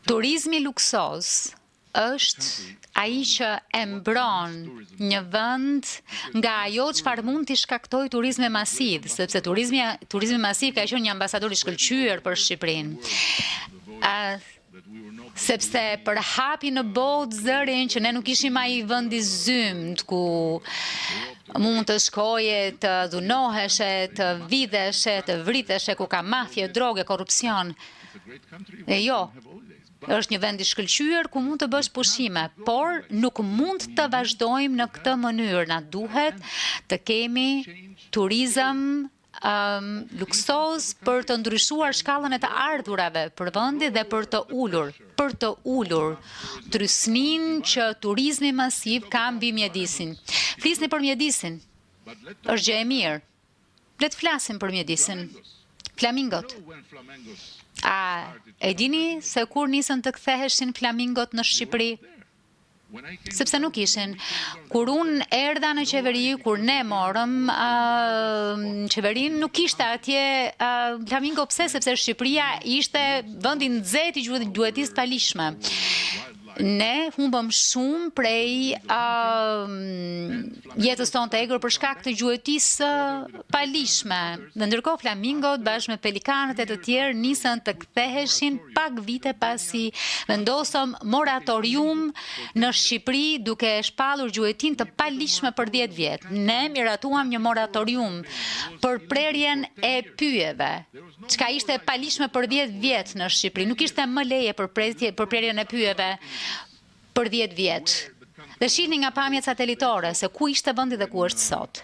Turizmi luksoz është ai që e mbron një vend nga ajo çfarë mund t'i shkaktojë turizmi masiv, sepse turizmi masiv ka qenë një ambasador i shkëlqyer për Shqipërinë. Sepse përhapi në botë zërin që ne nuk ishim ai vend i zymt ku mund të shkoje, të dhunoheshe, të vidheshe, të vriteshe, ku ka mafje, droge, korrupsion. E jo, është një vend i shkëlqyer ku mund të bësh pushime, por nuk mund të vazhdojmë në këtë mënyrë. Na duhet të kemi turizëm luksoz për të ndryshuar shkallën e të ardhurave për vendi dhe për të ulur trysnin që turizmi masiv ka mbi mjedisin. Flisni për mjedisin, është gjë e mirë. Le të flasim për mjedisin. Flamingot. E dini se kur nisën të ktheheshin flamingot në Shqipëri? Sepse nuk ishin. Kur unë erdha në qeveri, kur ne morëm qeverin, nuk ishte atje flamingo. Pse? Sepse Shqipëria ishte vendi nxehtë i gjuetisë palishme. Ne humbëm shumë prej jetës tonë të egër për shkak të gjuetisë palishme. Dhe ndërkohë flamingot bashkë me pelikanët e të tjerë nisën të ktheheshin pak vite pasi vendosëm moratorium në Shqipëri duke shpallur gjuetin të palishme për 10 vjet. Ne miratuam një moratorium për prerjen e pyjeve, çka ishte palishme për 10 vjet në Shqipëri. Nuk ishte më leje për prerjen e pyjeve për 10 vjet. Dhe shihni nga pamjet satelitore se ku ishte vendi dhe ku është sot.